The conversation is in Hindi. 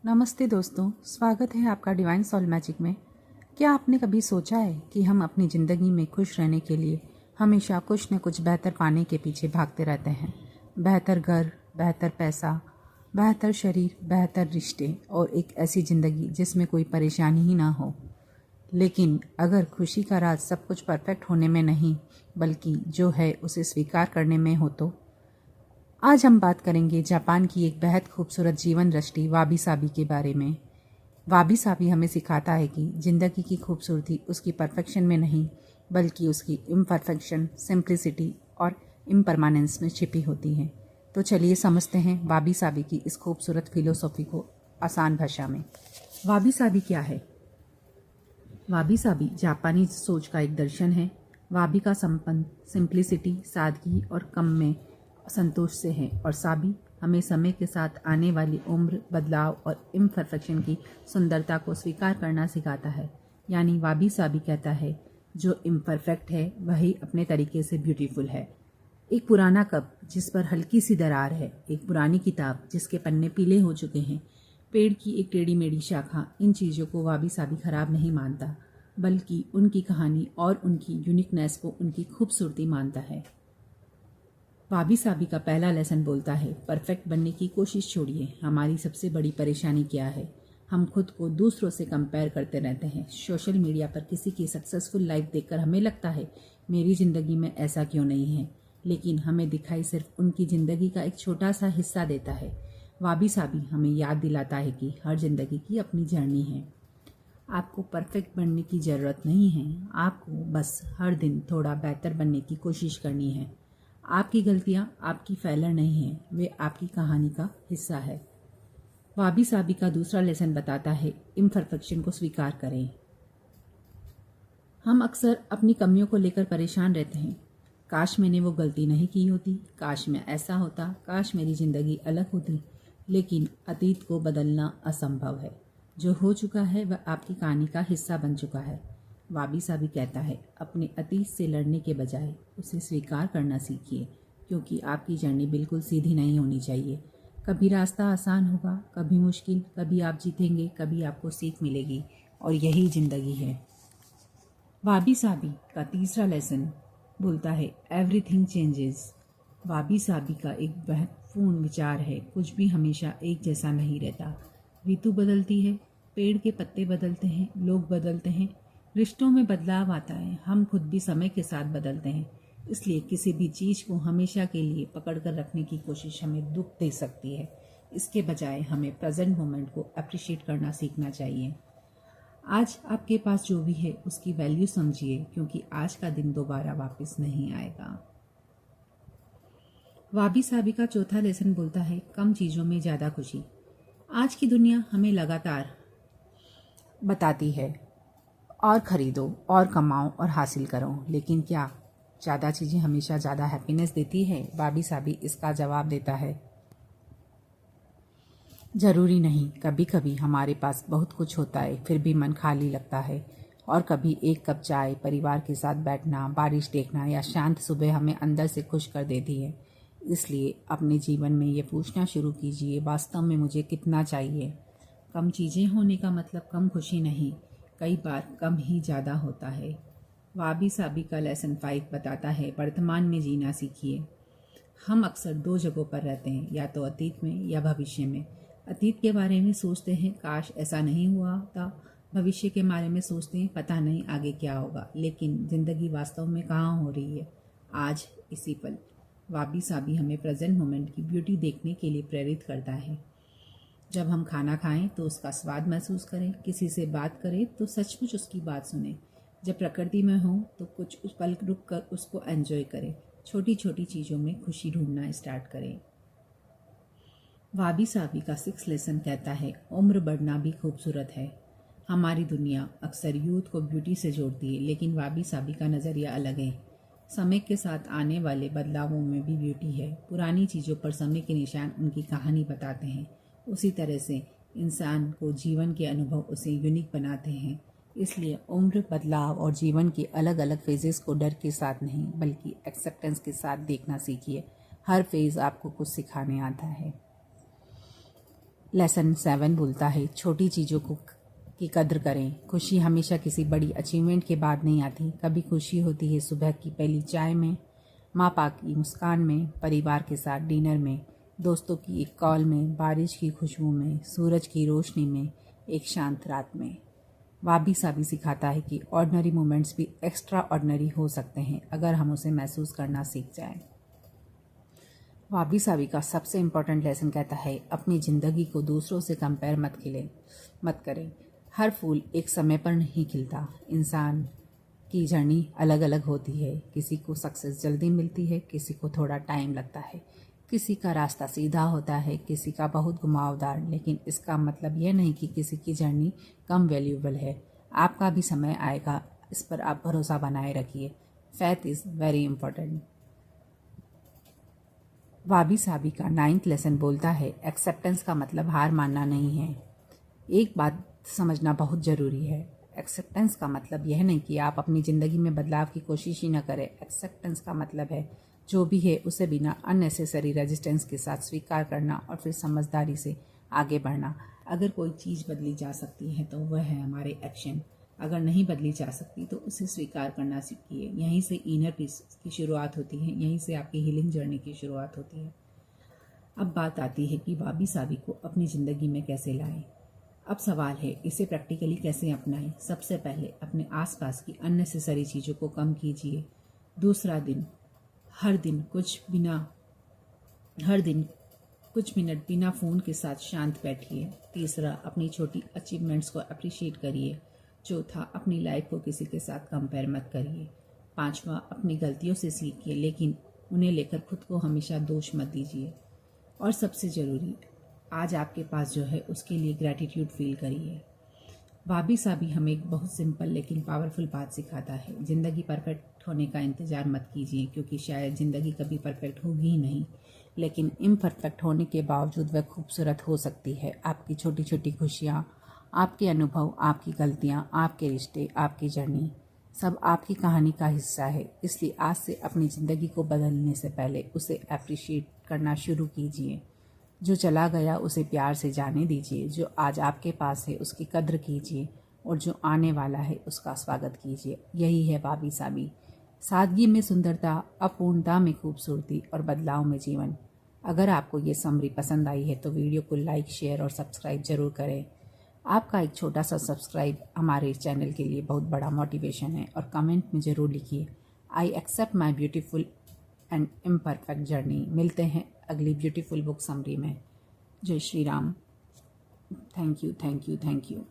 नमस्ते दोस्तों, स्वागत है आपका डिवाइन सोल मैजिक में। क्या आपने कभी सोचा है कि हम अपनी ज़िंदगी में खुश रहने के लिए हमेशा कुछ न कुछ बेहतर पाने के पीछे भागते रहते हैं। बेहतर घर, बेहतर पैसा, बेहतर शरीर, बेहतर रिश्ते और एक ऐसी ज़िंदगी जिसमें कोई परेशानी ही ना हो। लेकिन अगर खुशी का राज सब कुछ परफेक्ट होने में नहीं बल्कि जो है उसे स्वीकार करने में हो तो आज हम बात करेंगे जापान की एक बेहद खूबसूरत जीवन दृष्टि वाबी साबी के बारे में। वाबी साबी हमें सिखाता है कि ज़िंदगी की खूबसूरती उसकी परफेक्शन में नहीं बल्कि उसकी इम्परफेक्शन, सिंप्लिसिटी और इम्परमानेंस में छिपी होती है। तो चलिए समझते हैं वाबी साबी की इस खूबसूरत फिलोसॉफी को आसान भाषा में। वाबी साबी क्या है? वाबी साबी जापानी सोच का एक दर्शन है। वाबी का संबंध सिंप्लिसिटी, सादगी और कम में संतोष से है और साबी हमें समय के साथ आने वाली उम्र, बदलाव और इम्परफेक्शन की सुंदरता को स्वीकार करना सिखाता है। यानी वाबी साबी कहता है जो इम्परफेक्ट है वही अपने तरीके से ब्यूटीफुल है। एक पुराना कप जिस पर हल्की सी दरार है, एक पुरानी किताब जिसके पन्ने पीले हो चुके हैं, पेड़ की एक टेढ़ी मेढ़ी शाखा, इन चीज़ों को वाबी साबी खराब नहीं मानता बल्कि उनकी कहानी और उनकी यूनिकनेस को उनकी खूबसूरती मानता है। वाबी साबी का पहला लेसन बोलता है, परफेक्ट बनने की कोशिश छोड़िए। हमारी सबसे बड़ी परेशानी क्या है? हम खुद को दूसरों से कंपेयर करते रहते हैं। सोशल मीडिया पर किसी की सक्सेसफुल लाइफ देखकर हमें लगता है मेरी ज़िंदगी में ऐसा क्यों नहीं है, लेकिन हमें दिखाई सिर्फ उनकी ज़िंदगी का एक छोटा सा हिस्सा देता है। वाबी साबी हमें याद दिलाता है कि हर ज़िंदगी की अपनी जर्नी है। आपको परफेक्ट बनने की ज़रूरत नहीं है, आपको बस हर दिन थोड़ा बेहतर बनने की कोशिश करनी है। आपकी गलतियाँ आपकी फेलर नहीं हैं, वे आपकी कहानी का हिस्सा है। वाबी साबी का दूसरा लेसन बताता है, इम्परफेक्शन को स्वीकार करें। हम अक्सर अपनी कमियों को लेकर परेशान रहते हैं। काश मैंने वो गलती नहीं की होती, काश मैं ऐसा होता, काश मेरी ज़िंदगी अलग होती। लेकिन अतीत को बदलना असंभव है। जो हो चुका है वह आपकी कहानी का हिस्सा बन चुका है। वाबी साबी कहता है, अपने अतीत से लड़ने के बजाय उसे स्वीकार करना सीखिए, क्योंकि आपकी जर्नी बिल्कुल सीधी नहीं होनी चाहिए। कभी रास्ता आसान होगा, कभी मुश्किल, कभी आप जीतेंगे, कभी आपको सीख मिलेगी और यही ज़िंदगी है। वाबी साबी का तीसरा लेसन बोलता है, एवरीथिंग चेंजेस। वाबी साबी का एक महत्वपूर्ण विचार है, कुछ भी हमेशा एक जैसा नहीं रहता। ऋतु बदलती है, पेड़ के पत्ते बदलते हैं, लोग बदलते हैं, रिश्तों में बदलाव आता है, हम खुद भी समय के साथ बदलते हैं। इसलिए किसी भी चीज़ को हमेशा के लिए पकड़ कर रखने की कोशिश हमें दुख दे सकती है। इसके बजाय हमें प्रेजेंट मोमेंट को अप्रिशिएट करना सीखना चाहिए। आज आपके पास जो भी है उसकी वैल्यू समझिए, क्योंकि आज का दिन दोबारा वापस नहीं आएगा। वाबी साबी का चौथा लेसन बोलता है, कम चीज़ों में ज़्यादा खुशी। आज की दुनिया हमें लगातार बताती है और ख़रीदो और कमाओ और हासिल करो, लेकिन क्या ज़्यादा चीज़ें हमेशा ज़्यादा हैप्पीनेस देती है? वाबी साबी इसका जवाब देता है, ज़रूरी नहीं। कभी कभी हमारे पास बहुत कुछ होता है फिर भी मन खाली लगता है, और कभी एक कप चाय, परिवार के साथ बैठना, बारिश देखना या शांत सुबह हमें अंदर से खुश कर देती है। इसलिए अपने जीवन में ये पूछना शुरू कीजिए, वास्तव में मुझे कितना चाहिए? कम चीज़ें होने का मतलब कम खुशी नहीं, कई बार कम ही ज़्यादा होता है। वाबी साबी का लेसन 5 बताता है, वर्तमान में जीना सीखिए। हम अक्सर दो जगहों पर रहते हैं, या तो अतीत में या भविष्य में। अतीत के बारे में सोचते हैं, काश ऐसा नहीं हुआ था। भविष्य के बारे में सोचते हैं, पता नहीं आगे क्या होगा। लेकिन ज़िंदगी वास्तव में कहाँ हो रही है? आज, इसी पल। वाबी साबी हमें प्रेजेंट मोमेंट की ब्यूटी देखने के लिए प्रेरित करता है। जब हम खाना खाएं तो उसका स्वाद महसूस करें, किसी से बात करें तो सचमुच उसकी बात सुनें, जब प्रकृति में हो तो कुछ उस पल रुक कर उसको एंजॉय करें, छोटी छोटी चीज़ों में खुशी ढूंढना स्टार्ट करें। वाबी साबी का 6 लेसन कहता है, उम्र बढ़ना भी खूबसूरत है। हमारी दुनिया अक्सर यूथ को ब्यूटी से जोड़ती है, लेकिन वाबी साबी का नज़रिया अलग है। समय के साथ आने वाले बदलावों में भी ब्यूटी है। पुरानी चीज़ों पर समय के निशान उनकी कहानी बताते हैं। उसी तरह से इंसान को जीवन के अनुभव उसे यूनिक बनाते हैं। इसलिए उम्र, बदलाव और जीवन के अलग अलग फेजेस को डर के साथ नहीं बल्कि एक्सेप्टेंस के साथ देखना सीखिए। हर फेज़ आपको कुछ सिखाने आता है। लेसन 7 बोलता है, छोटी चीज़ों को की कद्र करें। खुशी हमेशा किसी बड़ी अचीवमेंट के बाद नहीं आती। कभी खुशी होती है सुबह की पहली चाय में, माँ बाप की मुस्कान में, परिवार के साथ डिनर में, दोस्तों की एक कॉल में, बारिश की खुशबू में, सूरज की रोशनी में, एक शांत रात में। वाबी साबी सिखाता है कि ऑर्डिनरी मोमेंट्स भी एक्स्ट्रा ऑर्डिनरी हो सकते हैं अगर हम उसे महसूस करना सीख जाएं। वाबी साबी का सबसे इम्पॉर्टेंट लेसन कहता है, अपनी ज़िंदगी को दूसरों से कंपेयर मत करें। हर फूल एक समय पर नहीं खिलता। इंसान की जर्नी अलग अलग होती है। किसी को सक्सेस जल्दी मिलती है, किसी को थोड़ा टाइम लगता है, किसी का रास्ता सीधा होता है, किसी का बहुत घुमावदार। लेकिन इसका मतलब यह नहीं कि किसी की जर्नी कम वैल्यूएबल है। आपका भी समय आएगा, इस पर आप भरोसा बनाए रखिए। Faith is very important. Wabi sabi का 9th लेसन बोलता है, एक्सेप्टेंस का मतलब हार मानना नहीं है। एक बात समझना बहुत ज़रूरी है, एक्सेप्टेंस का मतलब यह नहीं कि आप अपनी ज़िंदगी में बदलाव की कोशिश ही न करें। एक्सेप्टेंस का मतलब है जो भी है उसे बिना अननेसेसरी रेजिस्टेंस के साथ स्वीकार करना और फिर समझदारी से आगे बढ़ना। अगर कोई चीज़ बदली जा सकती है तो वह है हमारे एक्शन। अगर नहीं बदली जा सकती तो उसे स्वीकार करना सीखिए। यहीं से इनर पीस की शुरुआत होती है, यहीं से आपकी हीलिंग जर्नी की शुरुआत होती है। अब बात आती है कि वाबी साबी को अपनी ज़िंदगी में कैसे लाएं। अब सवाल है, इसे प्रैक्टिकली कैसे अपनाएं। सबसे पहले अपने आसपास की अननेसेसरी चीज़ों को कम कीजिए। दूसरा दिन हर दिन कुछ मिनट बिना फ़ोन के साथ शांत बैठिए। तीसरा, अपनी छोटी अचीवमेंट्स को अप्रिशिएट करिए। चौथा, अपनी लाइफ को किसी के साथ कंपेयर मत करिए। पांचवा, अपनी गलतियों से सीखिए लेकिन उन्हें लेकर खुद को हमेशा दोष मत दीजिए। और सबसे ज़रूरी, आज आपके पास जो है उसके लिए ग्रैटिट्यूड फील करिए। वाबी साबी हमें एक बहुत सिंपल लेकिन पावरफुल बात सिखाता है, ज़िंदगी परफेक्ट होने का इंतज़ार मत कीजिए, क्योंकि शायद ज़िंदगी कभी परफेक्ट होगी ही नहीं। लेकिन इम्परफेक्ट होने के बावजूद वह खूबसूरत हो सकती है। आपकी छोटी छोटी खुशियाँ, आपके अनुभव, आपकी गलतियाँ, आपके रिश्ते, आपकी जर्नी, सब आपकी कहानी का हिस्सा है। इसलिए आज से अपनी ज़िंदगी को बदलने से पहले उसे अप्रिशिएट करना शुरू कीजिए। जो चला गया उसे प्यार से जाने दीजिए। जो आज आपके पास है उसकी कद्र कीजिए और जो आने वाला है उसका स्वागत कीजिए। यही है वाबी साबी। सादगी में सुंदरता, अपूर्णता में खूबसूरती और बदलाव में जीवन। अगर आपको ये समरी पसंद आई है तो वीडियो को लाइक, शेयर और सब्सक्राइब जरूर करें। आपका एक छोटा सा सब्सक्राइब हमारे चैनल के लिए बहुत बड़ा मोटिवेशन है। और कमेंट में ज़रूर लिखिए, I accept my beautiful and imperfect journey. मिलते हैं अगली ब्यूटीफुल बुक समरी में। जय Shri Ram. Thank you, thank you, thank you.